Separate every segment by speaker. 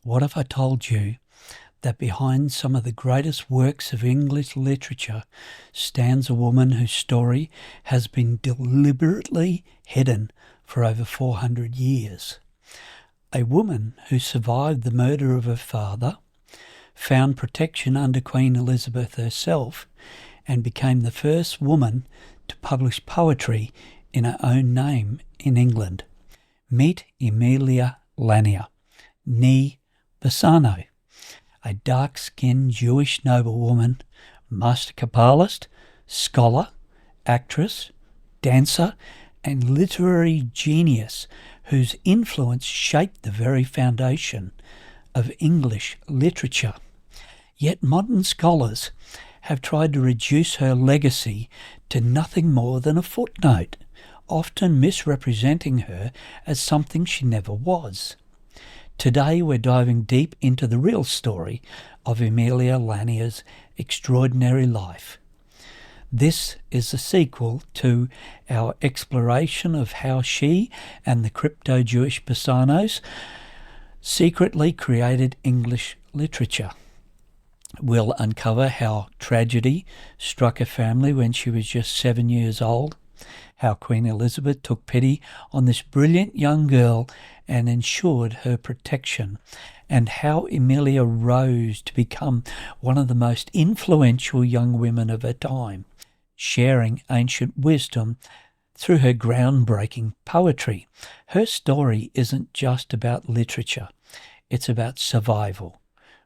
Speaker 1: What if I told you that behind some of the greatest works of English literature stands a woman whose story has been deliberately hidden for over 400 years? A woman who survived the murder of her father, found protection under Queen Elizabeth herself, and became the first woman to publish poetry in her own name in England. Meet Emilia Lanier, née Bassano, a dark-skinned Jewish noblewoman, master kabbalist, scholar, actress, dancer, and literary genius whose influence shaped the very foundation of English literature. Yet modern scholars have tried to reduce her legacy to nothing more than a footnote, often misrepresenting her as something she never was. Today we're diving deep into the real story of Emilia Lanier's extraordinary life. This is the sequel to our exploration of how she and the crypto-Jewish Bassanos secretly created English literature. We'll uncover how tragedy struck her family when she was just 7 years old, how Queen Elizabeth took pity on this brilliant young girl and ensured her protection, and how Emilia rose to become one of the most influential young women of her time, sharing ancient wisdom through her groundbreaking poetry. Her story isn't just about literature, it's about survival,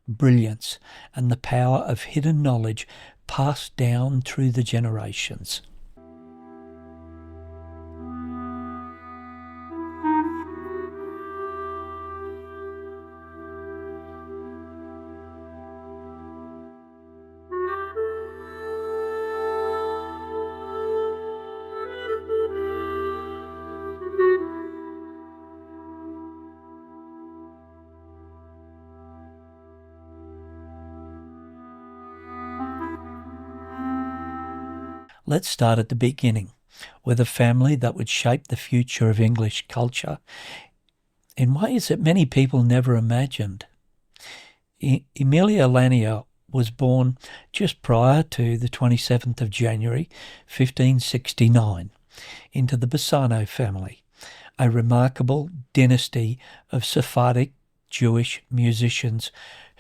Speaker 1: brilliance, and the power of hidden knowledge passed down through the generations. Let's start at the beginning, with a family that would shape the future of English culture in ways that many people never imagined. Emilia Lanier was born just prior to the 27th of January 1569 into the Bassano family, a remarkable dynasty of Sephardic Jewish musicians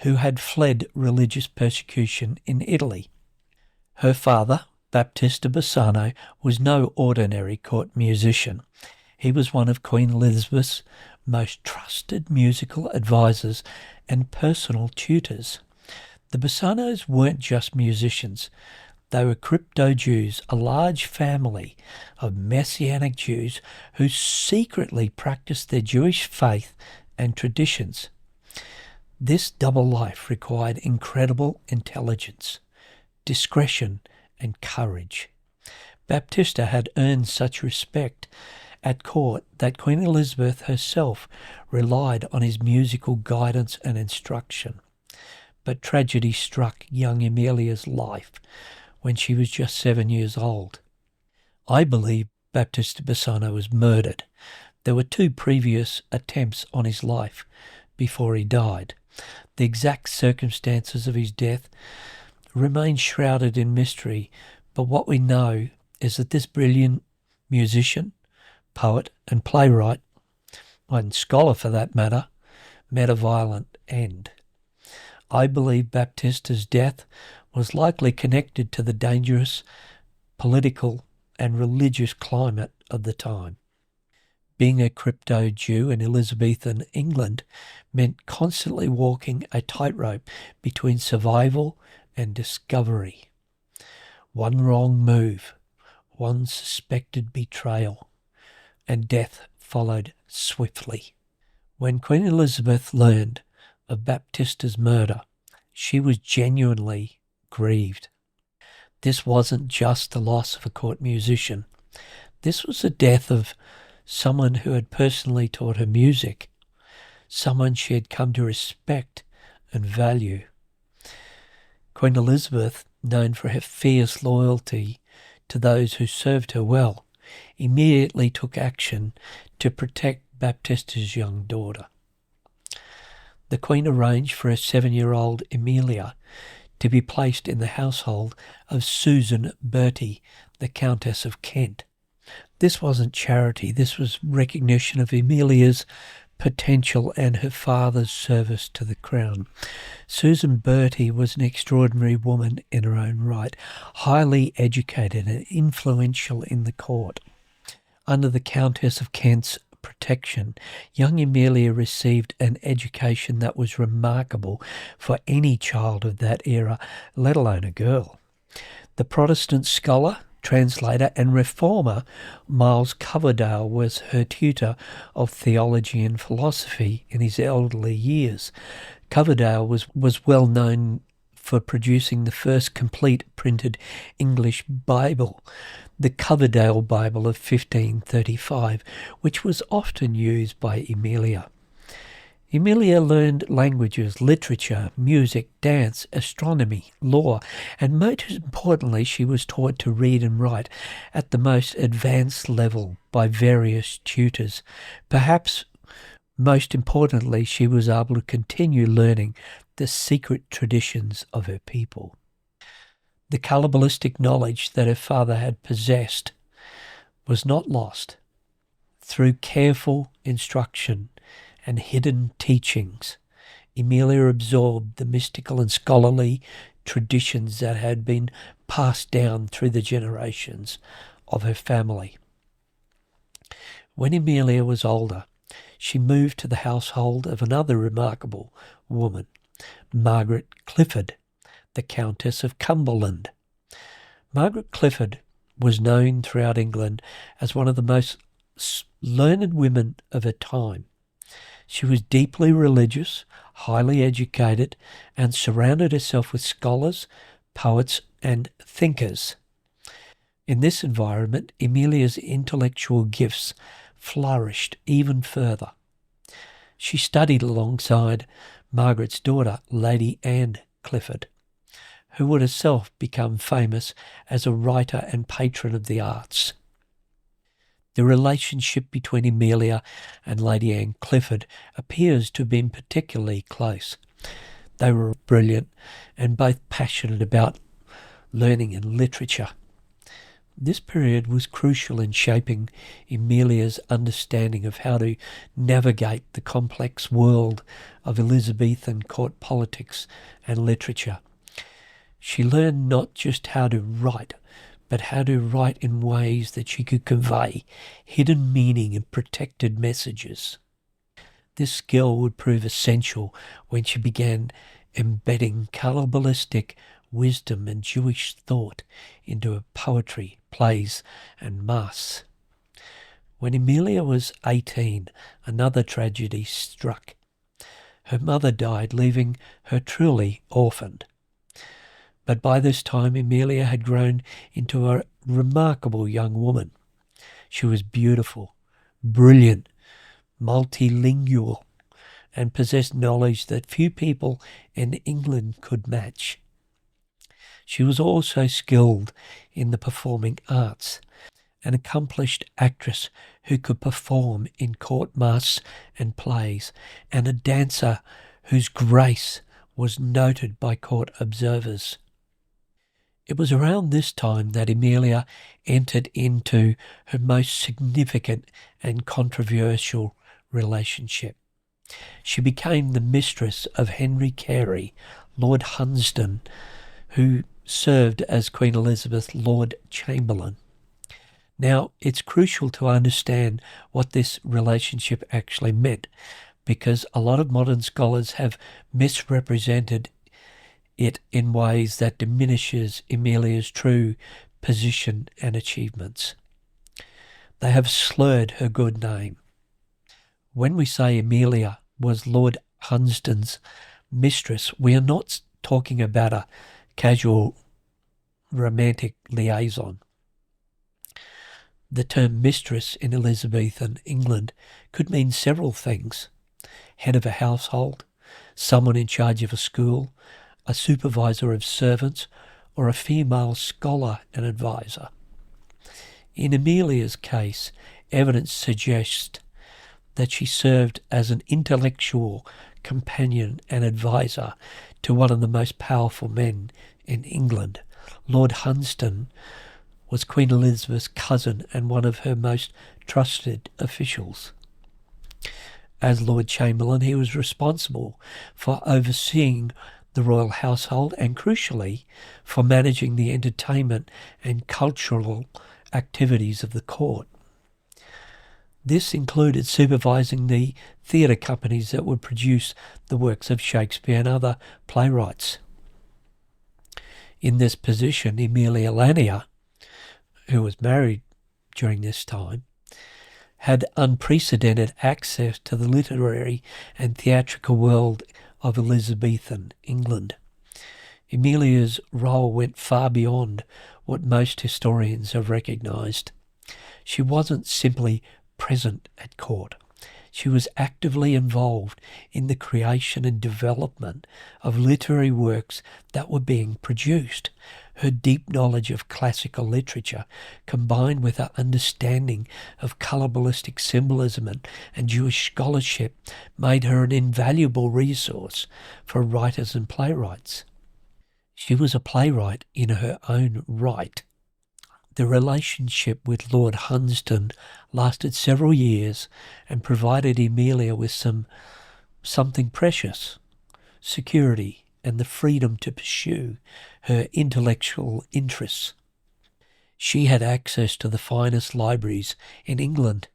Speaker 1: who had fled religious persecution in Italy. Her father, Battista Bassano, was no ordinary court musician. He was one of Queen Elizabeth's most trusted musical advisors and personal tutors. The Bassanos weren't just musicians. They were crypto-Jews, a large family of Messianic Jews who secretly practiced their Jewish faith and traditions. This double life required incredible intelligence, discretion, and courage. Battista had earned such respect at court that Queen Elizabeth herself relied on his musical guidance and instruction. But tragedy struck young Emilia's life when she was just 7 years old. I believe Battista Bassano was murdered. There were 2 previous attempts on his life before he died. The exact circumstances of his death remain shrouded in mystery, but what we know is that this brilliant musician, poet and playwright, and scholar for that matter, met a violent end. I believe Baptista's death was likely connected to the dangerous political and religious climate of the time. Being a crypto-Jew in Elizabethan England meant constantly walking a tightrope between survival and discovery. One wrong move, one suspected betrayal, and death followed swiftly. When Queen Elizabeth learned of Baptista's murder, she was genuinely grieved. This wasn't just the loss of a court musician. This was the death of someone who had personally taught her music, someone she had come to respect and value. Queen Elizabeth, known for her fierce loyalty to those who served her well, immediately took action to protect Baptista's young daughter. the Queen arranged for her 7-year-old Emilia to be placed in the household of Susan Bertie, the Countess of Kent. This wasn't charity, this was recognition of Emilia's potential and her father's service to the crown. Susan Bertie was an extraordinary woman in her own right, highly educated and influential in the court. Under the Countess of Kent's protection, young Emilia received an education that was remarkable for any child of that era, let alone a girl. The Protestant scholar, translator and reformer Miles Coverdale was her tutor of theology and philosophy in his elderly years. Coverdale was well known for producing the first complete printed English Bible, the Coverdale Bible of 1535, which was often used by Emilia. Emilia learned languages, literature, music, dance, astronomy, law, and most importantly, she was taught to read and write at the most advanced level by various tutors. Perhaps most importantly, she was able to continue learning the secret traditions of her people. The Kabbalistic knowledge that her father had possessed was not lost. Through careful instruction and hidden teachings, Emilia absorbed the mystical and scholarly traditions that had been passed down through the generations of her family. When Emilia was older, she moved to the household of another remarkable woman, Margaret Clifford, the Countess of Cumberland. Margaret Clifford was known throughout England as one of the most learned women of her time. She was deeply religious, highly educated, and surrounded herself with scholars, poets, and thinkers. In this environment, Emilia's intellectual gifts flourished even further. She studied alongside Margaret's daughter, Lady Anne Clifford, who would herself become famous as a writer and patron of the arts. The relationship between Emilia and Lady Anne Clifford appears to have been particularly close. They were brilliant and both passionate about learning and literature. This period was crucial in shaping Emilia's understanding of how to navigate the complex world of Elizabethan court politics and literature. She learned not just how to write, but how to write in ways that she could convey hidden meaning and protected messages. This skill would prove essential when she began embedding Kabbalistic wisdom and Jewish thought into her poetry, plays, and masks. When Emilia was 18, another tragedy struck. Her mother died, leaving her truly orphaned. But by this time, Emilia had grown into a remarkable young woman. She was beautiful, brilliant, multilingual, and possessed knowledge that few people in England could match. She was also skilled in the performing arts, an accomplished actress who could perform in court masques and plays, and a dancer whose grace was noted by court observers. It was around this time that Emilia entered into her most significant and controversial relationship. She became the mistress of Henry Carey, Lord Hunsdon, who served as Queen Elizabeth's Lord Chamberlain. Now, it's crucial to understand what this relationship actually meant, because a lot of modern scholars have misrepresented it in ways that diminishes Emilia's true position and achievements. They have slurred her good name. When we say Emilia was Lord Hunsdon's mistress, we are not talking about a casual romantic liaison. The term mistress in Elizabethan England could mean several things: head of a household, someone in charge of a school, a supervisor of servants, or a female scholar and advisor. In Emilia's case, evidence suggests that she served as an intellectual companion and advisor to one of the most powerful men in England. Lord Hunsdon was Queen Elizabeth's cousin and one of her most trusted officials. As Lord Chamberlain, he was responsible for overseeing the royal household and, crucially, for managing the entertainment and cultural activities of the court. This included supervising the theatre companies that would produce the works of Shakespeare and other playwrights. In this position, Emilia Lanier, who was married during this time, had unprecedented access to the literary and theatrical world of Elizabethan England. Emilia's role went far beyond what most historians have recognised. She wasn't simply present at court. She was actively involved in the creation and development of literary works that were being produced. Her deep knowledge of classical literature, combined with her understanding of Kabbalistic symbolism and Jewish scholarship, made her an invaluable resource for writers and playwrights. She was a playwright in her own right. The relationship with Lord Hunsdon lasted several years and provided Emilia with something precious: security and the freedom to pursue her intellectual interests. She had access to the finest libraries in England.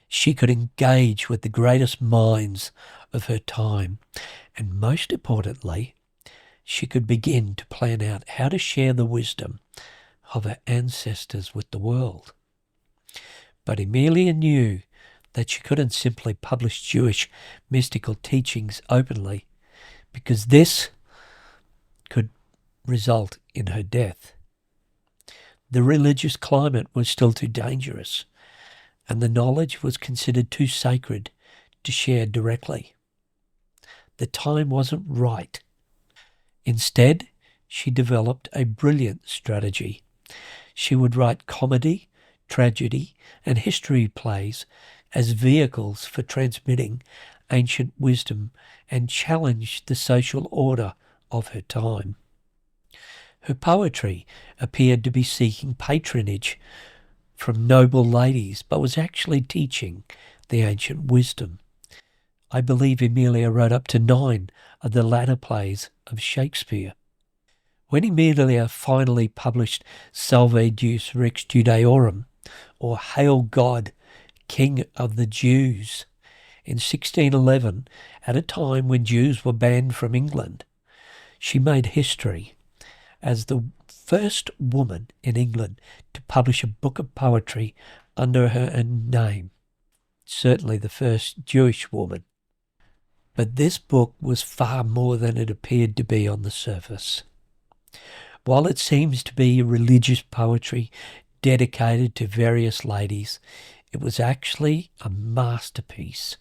Speaker 1: She could engage with the greatest minds of her time, and most importantly, she could begin to plan out how to share the wisdom of her ancestors with the world. But Emilia knew that she couldn't simply publish Jewish mystical teachings openly, because this could result in her death. The religious climate was still too dangerous, and the knowledge was considered too sacred to share directly. The time wasn't right. Instead, she developed a brilliant strategy. She would write comedy, tragedy, and history plays as vehicles for transmitting ancient wisdom and challenge the social order of her time. Her poetry appeared to be seeking patronage from noble ladies, but was actually teaching the ancient wisdom. I believe Emilia wrote up to 9 of the latter plays of Shakespeare. When Emilia finally published Salve Deus Rex Judaeorum, or Hail God, King of the Jews, in 1611, at a time when Jews were banned from England, she made history as the first woman in England to publish a book of poetry under her own name. Certainly the first Jewish woman. But this book was far more than it appeared to be on the surface. While it seems to be religious poetry dedicated to various ladies, it was actually a masterpiece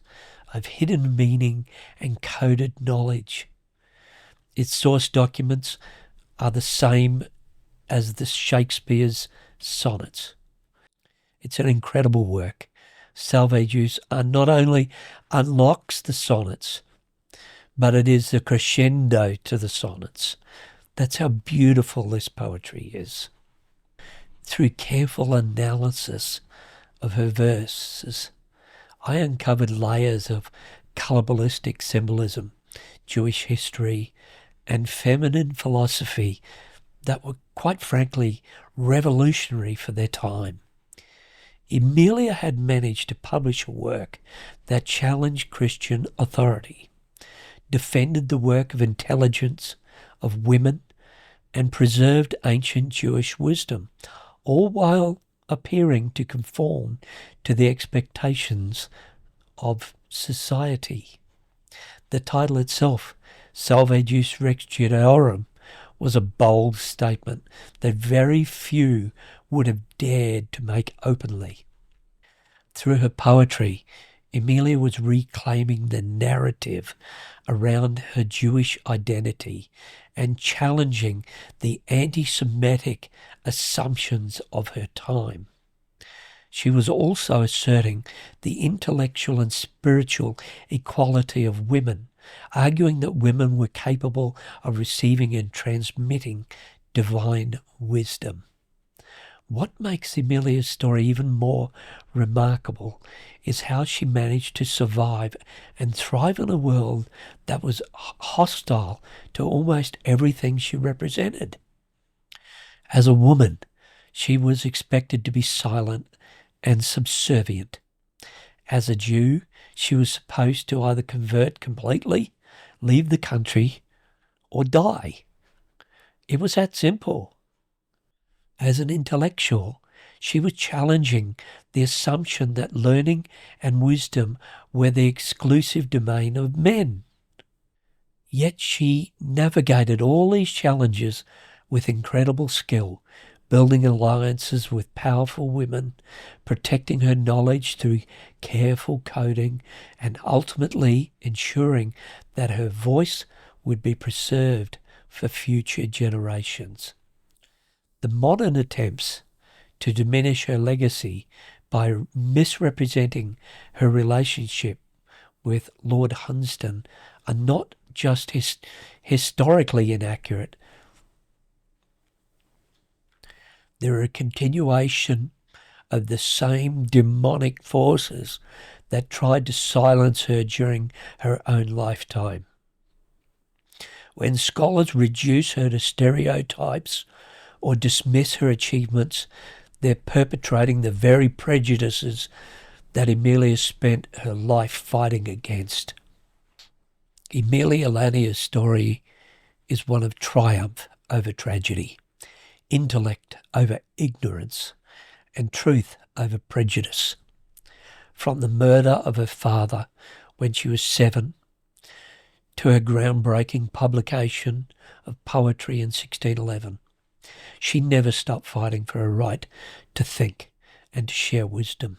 Speaker 1: of hidden meaning and coded knowledge. Its source documents are the same as the Shakespeare's sonnets. It's an incredible work. Salve Deus not only unlocks the sonnets, but it is the crescendo to the sonnets. That's how beautiful this poetry is. Through careful analysis of her verses, I uncovered layers of Kabbalistic symbolism, Jewish history, and feminine philosophy that were, quite frankly, revolutionary for their time. Emilia had managed to publish a work that challenged Christian authority, defended the work of intelligence of women, and preserved ancient Jewish wisdom, all while appearing to conform to the expectations of society. The title itself, Salve Deus Rex Judaeorum, was a bold statement that very few would have dared to make openly. Through her poetry, Emilia was reclaiming the narrative around her Jewish identity and challenging the anti-Semitic assumptions of her time. She was also asserting the intellectual and spiritual equality of women arguing that women were capable of receiving and transmitting divine wisdom. What makes Emilia's story even more remarkable is how she managed to survive and thrive in a world that was hostile to almost everything she represented. As a woman, she was expected to be silent and subservient. As a Jew, she was supposed to either convert completely, leave the country, or die. It was that simple. As an intellectual, she was challenging the assumption that learning and wisdom were the exclusive domain of men. Yet she navigated all these challenges with incredible skill, building alliances with powerful women, protecting her knowledge through careful coding, and ultimately ensuring that her voice would be preserved for future generations. The modern attempts to diminish her legacy by misrepresenting her relationship with Lord Hunsdon are not just historically inaccurate. They're a continuation of the same demonic forces that tried to silence her during her own lifetime. When scholars reduce her to stereotypes or dismiss her achievements, they're perpetrating the very prejudices that Emilia spent her life fighting against. Emilia Lanier's story is one of triumph over tragedy, intellect over ignorance, and truth over prejudice. From the murder of her father when she was 7 to her groundbreaking publication of poetry in 1611, she never stopped fighting for her right to think and to share wisdom.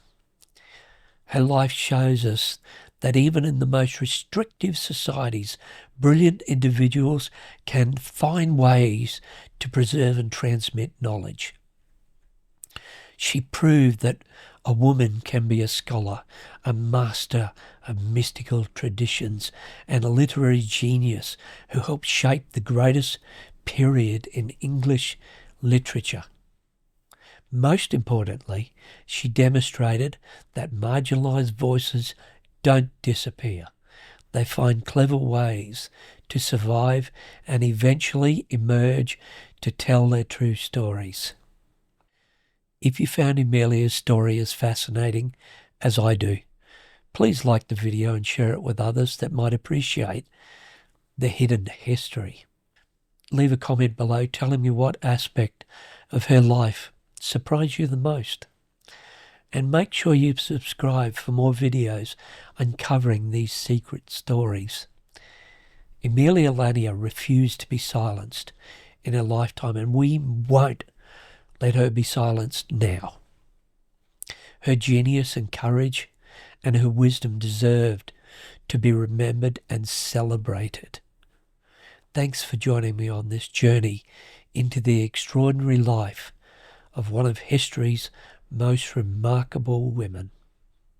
Speaker 1: Her life shows us that even in the most restrictive societies, brilliant individuals can find ways to preserve and transmit knowledge. She proved that a woman can be a scholar, a master of mystical traditions, and a literary genius who helped shape the greatest period in English literature. Most importantly, she demonstrated that marginalised voices don't disappear. They find clever ways to survive and eventually emerge to tell their true stories. If you found Emilia's story as fascinating as I do, please like the video and share it with others that might appreciate the hidden history. Leave a comment below telling me what aspect of her life surprised you the most. And make sure you subscribe for more videos uncovering these secret stories. Emilia Lanier refused to be silenced in her lifetime, and we won't let her be silenced now. Her genius and courage and her wisdom deserved to be remembered and celebrated. Thanks for joining me on this journey into the extraordinary life of one of history's most remarkable women.